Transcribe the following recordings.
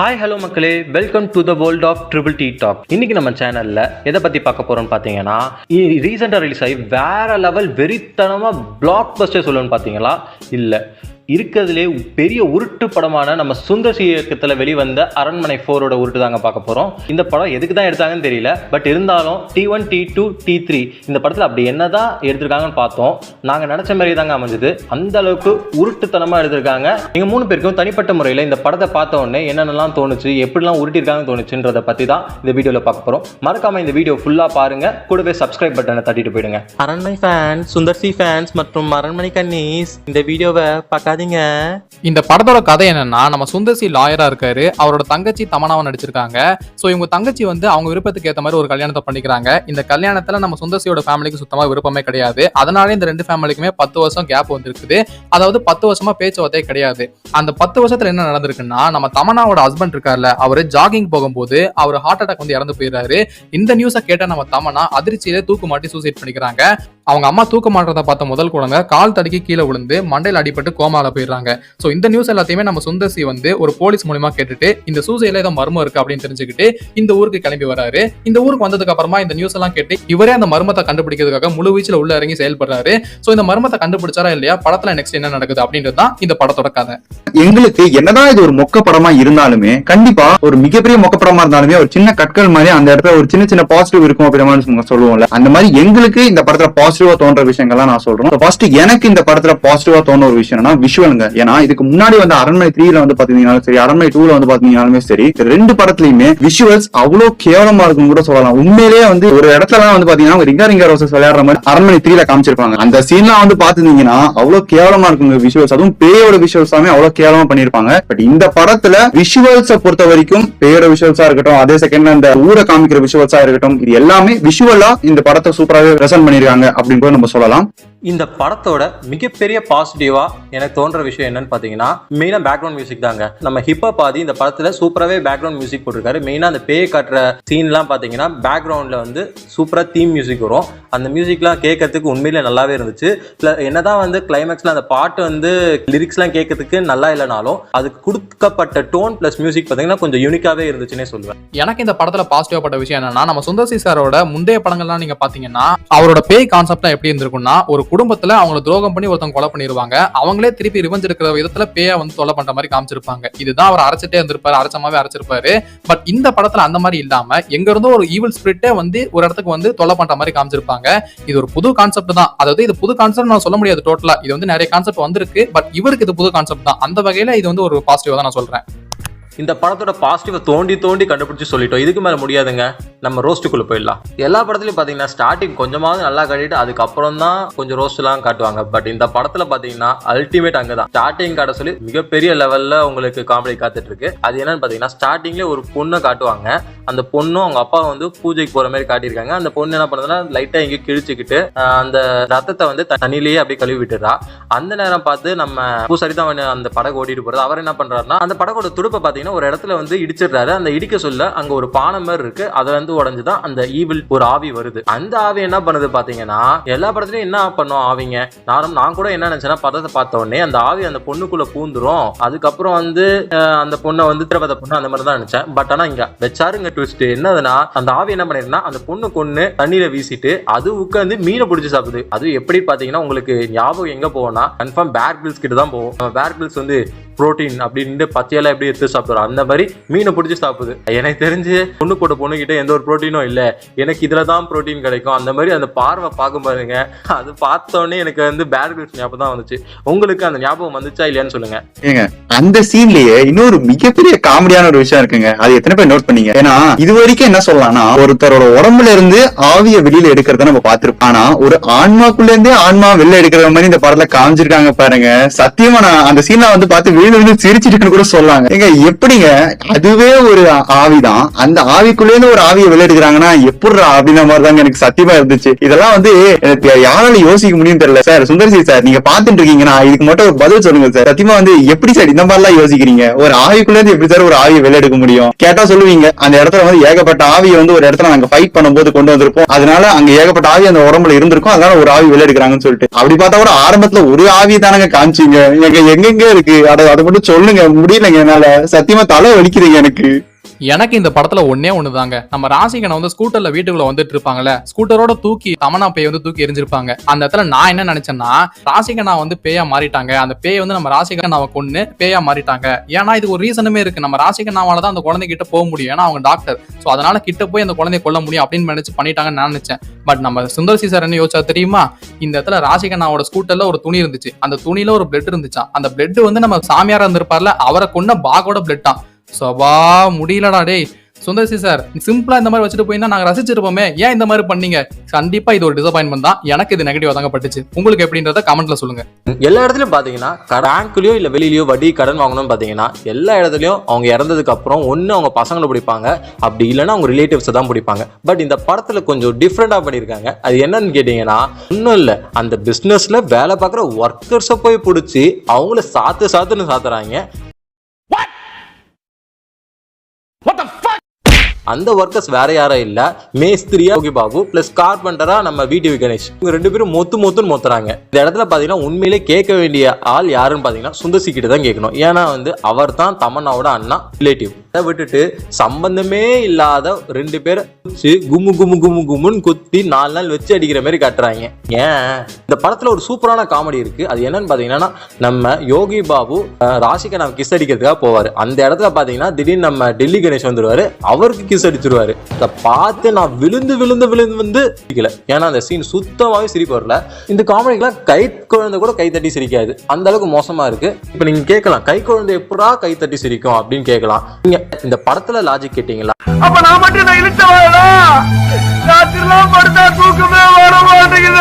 Hi hello மக்களே, welcome to the world of triple T talk. இன்னைக்கு நம்ம சேனல்ல எதை பத்தி பார்க்க போறோம்னு பார்த்தீங்கன்னா, ரீசெண்டாக ரிலீஸ் ஆகி வேற லெவல் வெறித்தனமா பிளாக் பஸ்டர் சொல்லணும்னு பார்த்தீங்களா? இல்லை, இருக்கிறதுலே பெரிய உருட்டு படமான நம்ம சுந்தர் சி இயக்கத்தில் வெளிவந்த அரண்மனை 4ஓட உருட்டு தாங்க பார்க்க போகிறோம். இந்த படம் எதுக்கு தான் எடுத்தாங்கன்னு தெரியல, பட் இருந்தாலும் T1 T2 T3 இந்த படத்தில் அப்படி என்னதான் எடுத்திருக்காங்கன்னு பார்த்தோம். நாங்கள் நினச்ச மாதிரி தாங்க அமைஞ்சது. அந்த அளவுக்கு உருட்டுத்தனமாக எடுத்திருக்காங்க. நீங்கள் 3 பேருக்கும் தனிப்பட்ட முறையில் இந்த படத்தை பார்த்த உடனே என்னென்னலாம் தோணுச்சு, எப்படிலாம் உருட்டிருக்காங்கன்னு தோணுச்சுன்றதை பற்றி தான் இந்த வீடியோவில் பார்க்க போகிறோம். மறக்காமல் இந்த வீடியோ ஃபுல்லாக பாருங்கள், கூடவே சப்ஸ்கிரைப் பட்டனை தட்டிட்டு போயிடுங்க. அரண்மனை ஃபேன்ஸ், சுந்தர் சி ஃபேன்ஸ் மற்றும் அரண்மனை கன்னீஸ் இந்த வீடியோவை பார்க்காதீங்க. இந்த படத்தோட கதை என்னன்னா, நம்ம சுந்தர் சி லாயரா இருக்காரு, அவரோட தங்கச்சி தமனாவை நடிச்சிருக்காங்க. சோ இவங்க தங்கச்சி அவங்க விருப்பத்துக்கு ஏற்ற மாதிரி ஒரு கல்யாணத்தை பண்ணிக்கிறாங்க. இந்த கல்யாணத்துல நம்ம சுந்தர்சியோட ஃபேமிலிக்கு சுத்தமா விருப்பமே கிடையாது. அதனால இந்த 2 ஃபேமிலிக்குமே 10 வருஷம் கேப் வந்துருக்குது. அதாவது 10 வருஷமா பேச்சுவார்த்தையே கிடையாது. அந்த 10 வருஷத்துல என்ன நடந்திருக்குன்னா, நம்ம தமனாவோட ஹஸ்பண்ட் இருக்கார்ல, அவரு ஜாகிங் போகும்போது அவர் ஹார்ட் அட்டாக் இறந்து போயிடுறாரு. இந்த நியூஸை கேட்ட நம்ம தமனா அதிர்ச்சியிலே தூக்கு மாட்டி சூசைட் பண்ணிக்கிறாங்க. அவங்க அம்மா தூக்க மாட்டறத பார்த்த முதல் குழந்தை கால் தடுக்கி கீழே விழுந்து மண்டையில் அடிபட்டு கோமால போயிடுறாங்க. சோ இந்த நியூஸ் எல்லாத்தையுமே நம்ம சுந்தர் சி ஒரு போலீஸ் மூலமா கேட்டுட்டு இந்த சூசைட்ல ஏதோ மர்மம் இருக்கு அப்படின்னு தெரிஞ்சுக்கிட்டு இந்த ஊருக்கு கிளம்பி வராரு. இந்த ஊருக்கு வந்ததுக்கு அப்புறமா இந்த நியூஸ் எல்லாம் கேட்டு இவரே அந்த மர்மத்தை கண்டுபிடிக்கிறதுக்காக முழு வீச்சுல உள்ள இறங்கி செயல்படுறாரு. சோ இந்த மர்மத்தை கண்டுபிடிச்சாரா இல்லையா, படத்துல நெக்ஸ்ட் என்ன நடக்குது அப்படின்றதுதான் இந்த படத்தோட கதை. எங்களுக்கு என்னதான் இது ஒரு மொக்க படமா இருந்தாலுமே, கண்டிப்பா ஒரு மிகப்பெரிய மொக்க படமா இருந்தாலுமே ஒரு சின்ன கற்கள் மாதிரி அந்த இடத்துல ஒரு சின்ன சின்ன பாசிட்டிவ் இருக்கும் அப்படின்னு சொல்லுவோம்ல, அந்த மாதிரி எங்களுக்கு இந்த படத்துல பாசிட்டிவா தோன்ற விஷயங்கள்லாம் நான் சொல்றேன். ஃபர்ஸ்ட் எனக்கு இந்த படத்துல பாசிட்டிவா தோன்ற ஒரு விஷயம்னா விஷுவலுங்க. ஏன்னா இதுக்கு முன்னாடி வந்து அரண்மனை 3ல வந்து பாத்தீங்கன்னாலும் சரி, அரண்மனை 2ல வந்து பாத்தீங்கன்னாலுமே சரி, 2 படத்துலயுமே விஷுவல்ஸ் அவ்வளவு கேவலமா இருக்கும் கூட சொல்லலாம். உண்மையிலேயே வந்து ஒரு இடத்துல வந்து பாத்தீங்கன்னா ரிங்கா ரோசஸ் விளையாடுற மாதிரி அரண்மனை 3ல காமிச்சிருப்பாங்க. அந்த சீன்லாம் வந்து பாத்துட்டீங்கன்னா அவ்வளவு கேவலமா இருக்குங்க விஷுவல்ஸ். அதுவும் பேயோட விஷுவல்ஸ் அவ்வளவு கேவலமா பண்ணிருப்பாங்க. பட் இந்த படத்துல விஷுவல்ஸை பொறுத்த வரைக்கும் பேயோட விஷுவல்ஸா இருக்கட்டும், அதே செகண்ட்ல அந்த ஊரை காமிக்கிற விஷுவல்ஸா இருக்கட்டும், இது எல்லாமே விஷுவலா இந்த படத்தை சூப்பராகவே பிரசன்ட் பண்ணிருக்காங்க அப்படின்னு கூட நம்ம சொல்லலாம். இந்த படத்தோட மிகப்பெரிய பாசிட்டிவா எனக்கு தோன்ற விஷயம் என்னன்னு பாத்தீங்கன்னா, மெயினா பேக்ரவுண்ட் மியூசிக் தாங்க. நம்ம ஹிப்ஹாப் ஆதி இந்த படத்துல சூப்பராகவே பேக்ரவுண்ட் மியூசிக் போட்டிருக்காரு. மெயினா அந்த பேய் காட்டுற சீன்லாம் பாத்தீங்கன்னா பேக்ரவுண்ட்ல வந்து சூப்பரா தீம் மியூசிக் வரும். அந்த மியூசிக்லாம் கேட்கறதுக்கு உண்மையிலே நல்லாவே இருந்துச்சு. என்னதான் வந்து கிளைமேக்ஸ்ல அந்த பாட்டு வந்து லிரிக்ஸ்லாம் கேட்கறதுக்கு நல்லா இல்லைனாலும் அதுக்கு கொடுக்கப்பட்ட டோன் பிளஸ் மியூசிக் பாத்தீங்கன்னா கொஞ்சம் யூனிக்காவே இருந்துச்சுன்னே சொல்லுவேன். எனக்கு இந்த படத்துல பாசிட்டிவா பட்ட விஷயம் என்னன்னா, நம்ம சுந்தர் சி சாரோட முந்தைய படங்கள்லாம் நீங்க பாத்தீங்கன்னா அவரோட பேய் கான்செப்ட்லாம் எப்படி இருந்திருக்கும்னா, ஒரு குடும்பத்துல அவங்களை துரோகம் பண்ணி ஒருத்தவங்க கொலை பண்ணிடுவாங்க, அவங்களே திருப்பி ரிவெஞ்ச் எடுக்கிற விதத்துல பேயா வந்து தொலை பண்ற மாதிரி காமிச்சிருப்பாங்க. இதுதான் அவர் அரைச்சிட்டே இருந்திருப்பாரு, அரைச்சமாவே அரைச்சிருப்பாரு. பட் இந்த படத்துல அந்த மாதிரி இல்லாம எங்க இருந்தோ ஒரு ஈவில் ஸ்பிரிட்டே வந்து ஒரு இடத்துக்கு வந்து தொலை பண்ற மாதிரி காமிச்சிருப்பாங்க. இது ஒரு புது கான்செப்ட் தான். அதாவது இது புது கான்செப்ட் நான் சொல்ல முடியாது டோட்டலா. இது வந்து நிறைய கான்செப்ட் வந்திருக்கு, பட் இவருக்கு இது புது கான்செப்ட் தான். அந்த வகையில இது வந்து ஒரு பாசிட்டிவா தான் நான் சொல்றேன். இந்த படத்தோட பாசிட்டிவ் தோண்டி கண்டுபிடிச்சு சொல்லிட்டோம். இதுக்கு மேல முடியாதுங்க, நம்ம ரோஸ்ட்டுக்குள்ள போயிடலாம். எல்லா படத்துலயும் பாத்தீங்கன்னா ஸ்டார்டிங் கொஞ்சமாவது நல்லா காட்டிட்டு அதுக்கப்புறம் தான் கொஞ்சம் ரோஸ்ட் எல்லாம் காட்டுவாங்க. பட் இந்த படத்துல பாத்தீங்கன்னா அல்டிமேட் அங்கதான் ஸ்டார்டிங் காட்ட சொல்லி மிகப்பெரிய லெவல்ல உங்களுக்கு காமெடி காத்துட்டு இருக்கு. அது என்னன்னு பாத்தீங்கன்னா, ஸ்டார்டிங்ல ஒரு பொண்ணை காட்டுவாங்க. அந்த பொண்ணும் அவங்க அப்பா வந்து பூஜைக்கு போற மாதிரி காட்டியிருக்காங்க. அந்த பொண்ணு என்ன பண்ணுதுன்னா லைட்டா இங்க கிழிச்சுக்கிட்டு அந்த ரத்தத்தை வந்து தண்ணிலேயே அப்படியே கழுவி விட்டுறா. அந்த நேரம் பார்த்து நம்ம பூசாரி தான் அந்த படகு ஓட்டிட்டு போறது. அவர் என்ன பண்றாருன்னா, அந்த படகோட துடுப்பை பாத்தீங்கன்னா ஒரு இடத்துல வந்து இடிச்சிடுறாரு. அந்த இடிக்க சொல்ல அங்க ஒரு பானை மாதிரி இருக்கு, அதை வந்து உடஞ்சுதான் அந்த ஈவில் ஒரு ஆவி வருது. அந்த ஆவி என்ன பண்ணுது பாத்தீங்கன்னா, எல்லா படத்துலயும் என்ன பண்ணும் ஆவிங்க, நான் கூட என்ன நினைச்சேன்னா, படத்தை பார்த்த உடனே அந்த ஆவி அந்த பொண்ணுக்குள்ள பூந்துரும், அதுக்கப்புறம் வந்து அந்த பொண்ணை வந்து திரவத பொண்ணு அந்த மாதிரி தான் நினைச்சேன். பட் ஆனா இங்க வச்சாருங்க ட்விஸ்ட். என்னதுன்னா, அந்த ஆவி என்ன பண்ணிருக்குன்னா அந்த பொண்ணு கொன்னு தண்ணியில வீசிட்டு அது உட்காந்து மீனை பிடிச்சி சாப்பிடுது. அது எப்படி பாத்தீங்கன்னா உங்களுக்கு ஞாபகம் எங்க போவோம்னா, கன்ஃபார்ம் பேர் கிரில்ஸ் கிட்ட தான் போவோம். பேர் கிரில்ஸ் வந்து புரோட்டீன் அப்படின்னு பச்சையெல்லாம் எப்படி எடுத்து சாப்பிடுறோம், அந்த மாதிரி மீனை பிடிச்சி சாப்பிடுது. எனக்கு தெரிஞ்சு பொண்ணு கூட பொண்ணு கிட்ட எந்த ஒரு புரோட்டீனும் இல்ல, எனக்கு இதுலதான் புரோட்டீன் கிடைக்கும். அந்த மாதிரி அந்த பார்வை பார்க்கும் பாருங்க, அது பார்த்தோன்னே எனக்கு வந்து பேர் கிரில்ஸ் ஞாபகம் தான் வந்துச்சு. உங்களுக்கு அந்த ஞாபகம் வந்துச்சா இல்லையான்னு சொல்லுங்க. ஏங்க, அந்த சீன்லயே இன்னொரு மிகப்பெரிய காமெடியான ஒரு விஷயம் இருக்குங்க. அது எத்தனை பேர் நோட் பண்ணீங்க? ஏன்னா இது வரைக்கும் என்ன சொல்லலாம்னா, ஒருத்தரோட உடம்புல இருந்து ஆவிய வெளியில எடுக்கிறத நம்ம பார்த்திருப்போம். ஆனா ஒரு ஆன்மாக்குள்ள இருந்தே ஆன்மா வெளில எடுக்கிற மாதிரி இந்த படத்துல காமிச்சிருக்காங்க பாருங்க. சத்தியமா நான் அந்த சீனை வந்து பார்த்து விழுந்து சிரிச்சிட்டு கூட சொல்லாங்க. ஏங்க எப்படிங்க, அதுவே ஒரு ஆவிதான், அந்த ஆவிக்குள்ளே இருந்து ஒரு ஆவியை வெளில எடுக்கிறாங்கன்னா எப்படி அப்படின்ற மாதிரி தாங்க எனக்கு சத்தியமா இருந்துச்சு. இதெல்லாம் வந்து யாரால யோசிக்க முடியும் தெரியல. சார் சுந்தர் சி சார், நீங்க பாத்துட்டு இருக்கீங்கன்னா இதுக்கு மட்டும் ஒரு பதில் சொல்லுங்க சார். சத்தியமா வந்து எப்படி சார் இந்த மாதிரி எல்லாம் யோசிக்கிறீங்க? ஒரு ஆவிக்குள்ள இருந்து எப்படி சார் ஒரு ஆவியை வெளில எடுக்க முடியும்? கேட்டா சொல்லுவீங்க, அந்த இடத்துல வந்து ஏகப்பட்ட ஆவியை வந்து ஒரு இடத்துல நாங்க ஃபைட் பண்ணும்போது கொண்டு வந்திருப்போம், அதனால அங்க ஏகப்பட்ட ஆவி அந்த உடம்புல இருந்திருக்கும், அதனால ஒரு ஆவி வெளில எடுக்கிறாங்கன்னு சொல்லிட்டு. அப்படி பார்த்தா கூட ஆரம்பத்துல ஒரு ஆவி தானங்க காமிச்சிங்க. எங்கெங்க இருக்கு, அட அதை மட்டும் சொல்லுங்க, முடியலங்க என்னால, சத்தியமா தலை வலிக்குதுங்க எனக்கு. எனக்கு இந்த படத்துல ஒன்னே ஒண்ணுதாங்க, நம்ம ராசிகனை வந்து ஸ்கூட்டர்ல வீட்டுக்குள்ள வந்துட்டு இருப்பாங்கல்ல, ஸ்கூட்டரோட தூக்கி தமன்னா பேய் வந்து தூக்கி எரிஞ்சிருப்பாங்க. அந்த இடத்துல நான் என்ன நினைச்சேன்னா, ராசிகனா வந்து பேயா மாறிட்டாங்க, அந்த பேய் வந்து நம்ம ராசிகனாவை கொன்னு பேயா மாறிட்டாங்க. ஏன்னா இது ஒரு ரீசனுமே இருக்கு, நம்ம ராசிகனாவாலதான் அந்த குழந்தை கிட்ட போக முடியும், ஏன்னா அவங்க டாக்டர். சோ அதனால கிட்ட போய் அந்த குழந்தைய கொல்ல முடியும் அப்படின்னு நினைச்சு பண்ணிட்டாங்கன்னு நான் நினைச்சேன். பட் நம்ம சுந்தர் சி சார் என்ன யோசிச்சா தெரியுமா, இந்த இடத்துல ராசிகனாவோட ஸ்கூட்டர்ல ஒரு துணி இருந்துச்சு, அந்த துணியில ஒரு பிளட் இருந்துச்சா, அந்த பிளட் வந்து நம்ம சாமியாரா இருந்திருப்பார்ல அவரை கொன்ன பாகோட பிளட்டா. சபா முடியலடா டேய் சுந்தர் சி சார், சிம்பிளா இந்த மாதிரி வச்சுட்டு போயிருந்தா நாங்க ரசிச்சிருப்போமே, ஏன் இந்த மாதிரி பண்ணீங்க? கண்டிப்பா இது ஒரு டிசப்பாயின்மெண்ட் தான், எனக்கு இது நெகட்டிவா தாங்க பட்டுச்சு. உங்களுக்கு எப்படின்றத கமெண்ட்ல சொல்லுங்க. எல்லா இடத்துலயும் பாத்தீங்கன்னா பேங்க்லயோ இல்ல வெளியிலயோ வட்டி கடன் வாங்கணும்னு பாத்தீங்கன்னா எல்லா இடத்துலயும் அவங்க இறந்ததுக்கு அப்புறம் ஒண்ணு அவங்க பசங்களை பிடிப்பாங்க, அப்படி இல்லைன்னா அவங்க ரிலேட்டிவ்ஸ் தான் பிடிப்பாங்க. பட் இந்த படத்துல கொஞ்சம் டிஃப்ரெண்டா பண்ணிருக்காங்க. அது என்னன்னு கேட்டீங்கன்னா ஒன்னும் இல்ல, அந்த பிசினஸ்ல வேலை பார்க்குற ஒர்க்கர்ஸை போய் பிடிச்சி அவங்கள சாத்துன்னு சாத்துறாங்க. அந்த ஒர்க்கர்ஸ் வேற யாரும் இல்ல, மேஸ்திரியா யோகி பாபு பிளஸ் கார்பெண்டரா நம்ம விடிவி கணேஷ், இவங்க ரெண்டு பேரும் மொத்துன்னு மொத்துறாங்க. இந்த இடத்துல பாத்தீங்கன்னா உண்மையிலே கேட்க வேண்டிய ஆள் யாருன்னு பாத்தீங்கன்னா சுந்தர் சி கிட்ட தான் கேட்கணும். ஏன்னா வந்து அவர் தான் தமன்னாவோட அண்ணா ரிலேட்டிவ். அதை விட்டுட்டு சம்பந்தமே இல்லாத ரெண்டு பேரை கும்முன்னு குத்தி 4 நாள் வச்சு அடிக்கிற மாதிரி காட்டுறாங்க. ஏன் இந்த படத்துல ஒரு சூப்பரான காமெடி இருக்கு. அது என்னன்னு பாத்தீங்கன்னா, நம்ம யோகி பாபு ராசிகா நம்ம கிஸ் அடிக்கிறதுக்காக போவாரு. அந்த இடத்துல பாத்தீங்கன்னா திடீர்னு நம்ம டெல்லி கணேஷ் வந்துருவாரு, அவருக்கு கிஸ் அடிச்சிருவாரு. இதை பார்த்து நான் விழுந்து வந்து சிரிக்கல, ஏன்னா அந்த சீன் சுத்தமாவே சிரிப்பு வரல. இந்த காமெடிக்கெல்லாம் கை குழந்தை கூட கை தட்டி சிரிக்காது, அந்த அளவுக்கு மோசமா இருக்கு. இப்ப நீங்க கேட்கலாம், கை குழந்தை எப்படா கை தட்டி சிரிக்கும் அப்படின்னு கேட்கலாம். நீங்க இந்த படத்துல லாஜிக் கேட்டீங்களா? அப்ப நான் மட்டும் நான் இழுச்சவாடா, ராத்திரிலாம் படுத்தா தூக்கமே வர மாட்டேங்குது.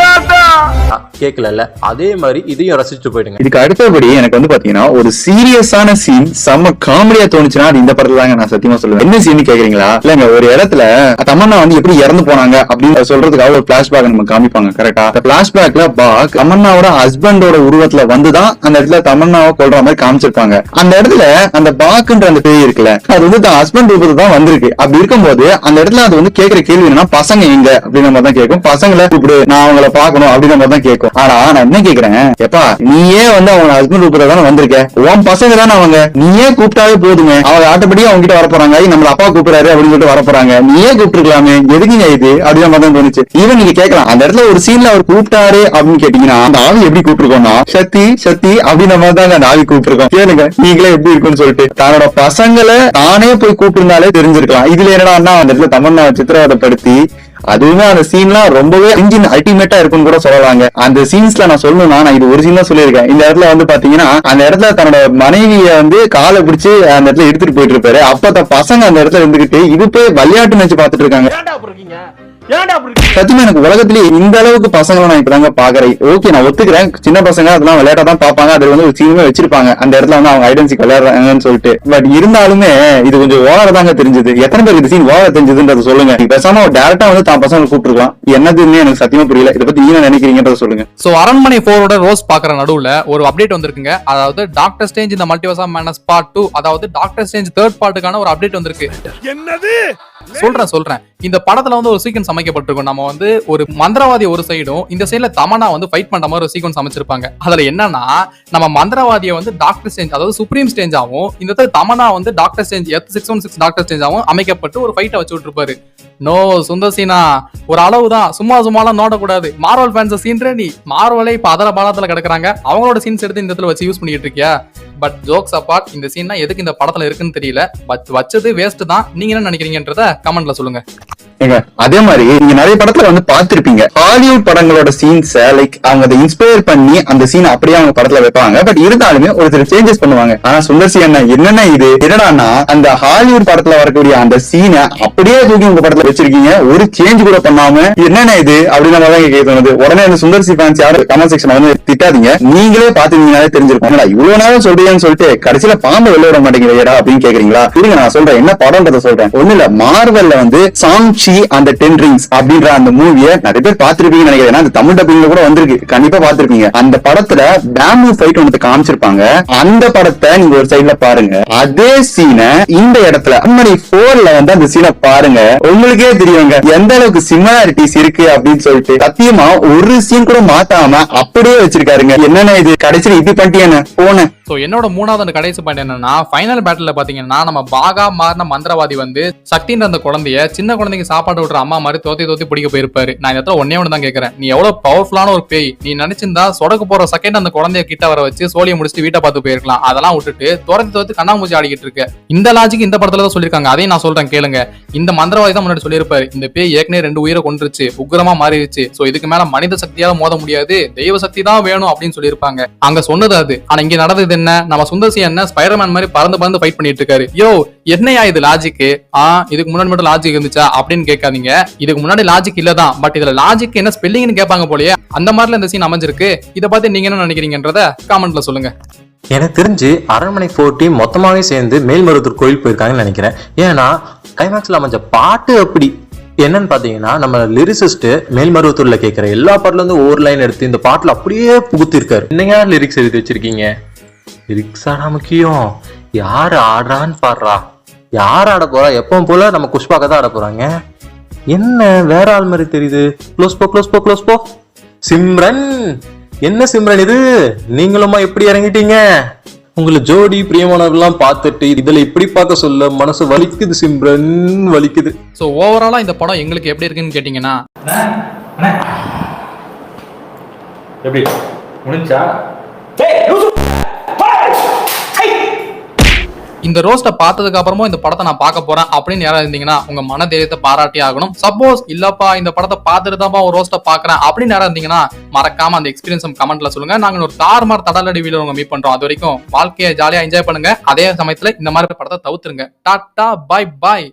கேட்கல, அதே மாதிரி இதையும் ரசிச்சுட்டு போயிடுங்க. இதுக்கு அடுத்தபடி எனக்கு வந்து பாத்தீங்கன்னா ஒரு சீரியஸான சீன் செம்ம காமெடியா தோணுச்சுன்னா அது இந்த படத்துல தாங்க நான் சத்தியமா சொல்லுவேன். என்ன சீன் கேக்குறீங்களா? இல்லங்க, ஒரு இடத்துல தமன்னா வந்து எப்படி இறந்து போனாங்க அப்படின்னு சொல்றதுக்காக ஒரு பிளாஷ்பேக் நம்ம காமிப்பாங்க. கரெக்டா? அந்த பிளாஷ்பேக்ல பாக் தமன்னாவோட ஹஸ்பண்டோட உருவத்துல வந்துதான் அந்த இடத்துல தமன்னாவை கொல்ற மாதிரி காமிச்சிருப்பாங்க. அந்த இடத்துல அந்த பாக்குன்ற அந்த பேய் இருக்குல்ல, அது வந்து தான் ஹஸ்பண்ட் ரூபத்துல தான் வந்திருக்கு. அப்படி இருக்கும்போது அந்த இடத்துல அது வந்து கேக்குற கேள்வி என்னன்னா, பசங்க எங்க அப்படின்னு மாதிரி தான் கேட்கும். பசங்களை கூப்பிடு, நான் அவங்கள பாக்கணும் அப்படின்னு மாதிரி தான் கேட்கும். ஆனா நான் என்ன கேக்குறேன், எப்பா நீயே வந்து அவங்க ஹஸ்பண்ட் ரூபத்துல தானே வந்திருக்க, உன் பசங்க தானே அவங்க, நீயே கூப்பிட்டாவே போதுங்க, அவங்க ஆட்டப்படியே அவங்க கிட்ட வரப்போறாங்க, நம்மள அப்பா கூப்பிடுறாரு அப்படின்னு சொல்லிட்டு வரப்போறாங்க, நீயே கூப்பிட்டுருக்கலாமே, எதுக்குங்க இது அப்படின்னு மாதிரி தான் தோணுச்சு. ஈவன் நீங்க கேட்கலாம், அந்த இடத்துல ஒரு சீன்ல அவர் கூப்பிட்டாரு அப்படின்னு கேட்டீங்கன்னா அந்த ஆவி எப்படி கூப்பிட்டுருக்கோம்னா சக்தி அப்படின்னு மாதிரி தாங்க அந்த ஆவி கூப்பிட்டுருக்கோம். கேளுங்க நீங்களே எப்படி இருக்குன்னு சொல்லிட்டு. தன்னோட பசங்களை தானே போய் கூப்பிட்டுருந்தாலே தெரிஞ்சிருக்கலாம். இதுல என்னடா அந்த இடத்துல தமன்னா சித்திரவதைப்படுத்தி, அதுவுமே அந்த சீன்லாம் ரொம்பவே இன்ஜின் அல்டிமேட்டா இருக்குன்னு கூட சொல்லலாங்க. அந்த சீன்ஸ்ல நான் சொல்லணும்னா, நான் இது ஒரு சீன் தான் சொல்லியிருக்கேன். இந்த இடத்துல வந்து பாத்தீங்கன்னா அந்த இடத்துல தன்னோட மனைவிய வந்து காலை பிடிச்சு அந்த இடத்துல எடுத்துட்டு போயிட்டு இருப்பாரு. அப்ப பசங்க அந்த இடத்துல இருந்துகிட்டு இது போய் விளையாட்டு நினைச்சு பாத்துட்டு இருக்காங்க. சத்தியமா எனக்கு உலகத்திலேயே இந்த அளவுக்கு பசங்களை நான் இப்பதாங்க பாக்குறேன். ஓகே, நான் ஒத்துக்கிறேன், சின்ன பசங்க அதெல்லாம் விளையாட்டா தான் பாப்பாங்க, அது வந்து ஒரு சீனுமே வச்சிருப்பாங்க அந்த இடத்துல வந்து அவங்க ஐடென்டிட்டி விளையாடுறாங்கன்னு சொல்லிட்டு. பட் இருந்தாலுமே இது கொஞ்சம் ஓவரா தாங்க தெரிஞ்சது. எத்தனை பேருக்கு இந்த சீன் ஓவரா தெரிஞ்சதுன்றத சொல்லுங்க. பேசாம டேரக்டா வந்து தான் பசங்களை கூப்பிட்டுருக்கலாம். என்னதுன்னு எனக்கு சத்தியமா புரியல. இதை பத்தி என்ன நினைக்கிறீங்கன்றத சொல்லுங்க. சோ அரண்மனை 4ஓட ரோஸ் பாக்குற நடுவுல ஒரு அப்டேட் வந்திருக்குங்க. அதாவது டாக்டர் ஸ்ட்ரேஞ்ச் இந்த மல்டிவர்ஸ் ஆஃப் மேட்னஸ் பார்ட் 2, அதாவது டாக்டர் ஸ்ட்ரேஞ்ச் 3rd பார்ட்டுக்கான ஒரு அப்டேட் வந்திருக்கு. என்னது சொல்றேன். இந்த படத்துல வந்து ஒரு சீக்வன்ஸ் அமைக்கப்பட்டிருக்கும். நம்ம வந்து ஒரு மந்திரவாதி ஒரு சைடும், இந்த சைடுல தமன்னா வந்து ஃபைட் பண்ற மாதிரி ஒரு சீக்வன்ஸ் அமைச்சிருப்பாங்க. அதுல என்னன்னா, நம்ம மந்திரவாதியை வந்து டாக்டர் ஸ்ட்ரேஞ்ச், அதாவது சுப்ரீம் ஸ்ட்ரேஞ்ச் ஆகும், இந்த இடத்துல தமன்னா வந்து doctor strange F616 doctor strange ஆகும் அமைக்கப்பட்டு ஒரு ஃபைட்டை வச்சு விட்டுருப்பாரு. நோ சுந்தர்சீனா, ஒரு அளவுதான், சும்மாலாம் நோடக்கூடாது. மார்வல் ஃபேன்ஸ் சீன்ற நீ மார்வலே இப்ப அதர பாலத்துல கிடக்குறாங்க, அவங்களோட சீன்ஸ் எடுத்து இந்த இடத்துல வச்சு யூஸ் பண்ணிட்டு இருக்கியா? பட் ஜோக்ஸ் அப்பார்ட், இந்த சீன் எதுக்கு இந்த படத்துல இருக்குன்னு தெரியல. பட் வச்சது வேஸ்ட் தான். நீங்க என்ன நினைக்கிறீங்கன்றத கமெண்ட்ல சொல்லுங்க. அதே மாதிரி நீங்க நிறைய படத்துல வந்து பாத்திருப்பீங்க, ஹாலிவுட் படங்களோட சீன்ஸ் லைக் அவங்க அதை இன்ஸ்பயர் பண்ணி அந்த சீன் அப்படியே அவங்க படத்துல வைப்பாங்க. பட் இருந்தாலுமே ஒரு சில சேஞ்சஸ் பண்ணுவாங்க. ஆனா சுந்தர்சி என்னன்னா இது என்னடான்னா, அந்த ஹாலிவுட் படத்துல வரக்கூடிய அந்த சீனை அப்படியே தூக்கி உங்க படத்துல வச்சிருக்கீங்க, ஒரு சேஞ்ச் கூட பண்ணாம. என்னன்னா இது அப்படின்னு தான் கேட்க தோணுது. உடனே அந்த சுந்தர்சி ஃபேன்ஸ் யாரும் கமெண்ட் செக்ஷன் வந்து திட்டாதீங்க, நீங்களே பாத்துருந்தீங்கனாலே தெரிஞ்சிருக்கும். இவ்வளவு நேரம் சொல்றீங்கன்னு சொல்லிட்டு கடைசியில பாம்பு வெளில விட மாட்டேங்கிறீடா அப்படின்னு கேக்குறீங்களா? இருங்க நான் சொல்றேன், என்ன படம்ன்றத சொல்றேன். ஒண்ணு இல்ல, மார்வெல்ல வந்து சாங்ஷி அந்த 10 Rings அப்படின்ற அந்த மூவியை நிறைய பேர் பாத்திருப்பீங்க நினைக்கிறேன். அந்த தமிழ் டப்பிங்ல கூட வந்திருக்கு, கண்டிப்பா பாத்திருப்பீங்க. அந்த படத்துல பேம்பு ஃபைட் ஒன்று காமிச்சிருப்பாங்க. அந்த படத்தை நீங்க ஒரு சைடுல பாருங்க. அதே சீனை இந்த இடத்துல அரண்மனை 4ல வந்து அந்த சீனை பாருங்க, உங்களுக்கே தெரியுங்க எந்த அளவுக்கு சிமிலாரிட்டிஸ் இருக்கு அப்படின்னு சொல்லிட்டு. சத்தியமா ஒரு சீன் கூட மாத்தாம அப்படியே வச்சிருக்காருங்க. என்னன்னா இது கடைசியில இப்படி பண்ணிட்டேன்னு போனேன். சோ என்னோட என்னோட மூணாவது அந்த கடைசி பாயிண்ட் என்னன்னா, ஃபைனல் பேட்டில் பாத்தீங்கன்னா நம்ம பாகா மாறின மந்திரவாதி வந்து சக்தின்ற அந்த குழந்தைய சின்ன குழந்தைக்கு சாப்பாடு விடுற அம்மா மாதிரி தோத்தி பிடிக்க போயிருப்பாரு. நான் இந்த இடத்துல ஒன்னே ஒன்று தான் கேட்கறேன், நீ எவ்வளவு பவர்ஃபுல்லான ஒரு பேய், நீ நினைச்சிருந்தா சொடக்கு போற செகண்ட் அந்த குழந்தைய கிட்ட வர வச்சு சோழியை முடிச்சுட்டு வீட்டை பார்த்து போயிருக்கலாம். அதெல்லாம் விட்டுட்டு தோத்தி கண்ணாமூச்சி ஆடிக்கிட்டு இருக்கு. இந்த லாஜிக் இந்த படத்துல தான் சொல்லிருக்காங்க. அதையும் நான் சொல்றேன் கேளுங்க. இந்த மந்திரவாதி தான் முன்னாடி சொல்லியிருப்பாரு, இந்த பேய் ஏற்கனவே 2 உயிரை கொண்டுருச்சு, உக்கிரமா மாறிடுச்சு, சோ இதுக்கு மேல மனித சக்தியால மோத முடியாது, தெய்வ சக்தி தான் வேணும் அப்படின்னு சொல்லியிருப்பாங்க. அங்க சொன்னது அது. ஆனா இங்க நடந்தது என்ன, நம்ம சுந்தர்சி என்ன ஸ்பைடர்மேன் மாதிரி பறந்து ஃபைட் பண்ணிட்டு இருக்காரு. யோ என்னையா இது லாஜிக்? இதுக்கு முன்னாடி மட்டும் லாஜிக் இருந்துச்சா அப்படின்னு கேட்காதீங்க. இதுக்கு முன்னாடி லாஜிக் இல்லதான், பட் இதுல லாஜிக் என்ன ஸ்பெல்லிங்னு கேட்பாங்க போலயே. அந்த மாதிரில இந்த சீன் அமைஞ்சிருக்கு. இதை பார்த்து நீங்க என்ன நினைக்கிறீங்கன்றத கமெண்ட்ல சொல்லுங்க. எனக்கு தெரிஞ்சு அரண்மனை 4 டீம் மொத்தமாவே சேர்ந்து மேல்மருவத்தூர் கோயில் போயிருக்காங்கன்னு நினைக்கிறேன். ஏன்னா கிளைமேக்ஸ்ல அமைஞ்ச பாட்டு அப்படி என்னன்னு பாத்தீங்கன்னா, நம்ம லிரிசிஸ்ட் மேல்மருவத்தூர்ல கேட்கிற எல்லா பாட்டுல இருந்து ஒவ்வொரு லைன் எடுத்து இந்த பாட்டுல அப்படியே புகுத்திருக்காரு. என்னங்க லிரிக்ஸ் எழுதி வச்சிருக்கீங்க? லிரிக்ஸ் ஆடா முக்கியம், யாரு ஆடுறான்னு பாடுறா. யார் ஆட போறா? எப்பவும் போல நம்ம குஷ்பாக்க தான் ஆட போறாங்க. என்ன வேற ஆள் மாதிரி தெரியுது. க்ளோஸ் போ சிம்ரன். என்ன சிம்ரன் இது, நீங்களுமா எப்படி இறங்கிட்டீங்க? உங்களை ஜோடி பிரியமானவர்கள்லாம் பார்த்துட்டு இதுல இப்படி பார்க்க சொல்ல மனசு வலிக்குது சிம்ரன், வலிக்குது. சோ ஓவராலா இந்த படம் எங்களுக்கு எப்படி இருக்குன்னு கேட்டீங்கன்னா, எப்படி முடிஞ்சா இந்த ரோஸ்ட்டை பார்த்ததுக்கு அப்புறமும் இந்த படத்தை நான் பார்க்க போறேன் அப்படின்னு யாராவது இருந்தீங்கன்னா உங்க மன தைரியத்தை பாராட்டி ஆகணும். சப்போஸ் இல்லப்பா இந்த படத்தை பார்த்துட்டு தான் ஒரு ரோஸ்ட்டை பாக்குறேன் அப்படின்னு யாராவது இருந்தீங்கன்னா மறக்காம அந்த எக்ஸ்பீரியன்ஸ் கமெண்ட்ல சொல்லுங்க. நாங்க ஒரு தாறுமாறு தடலடி வீடியோ உங்க மீட் பண்றோம். அது வரைக்கும் வாழ்க்கையை ஜாலியா என்ஜாய் பண்ணுங்க. அதே சமயத்துல இந்த மாதிரி படத்தை தவிர்த்துருங்க. Tata, bye bye.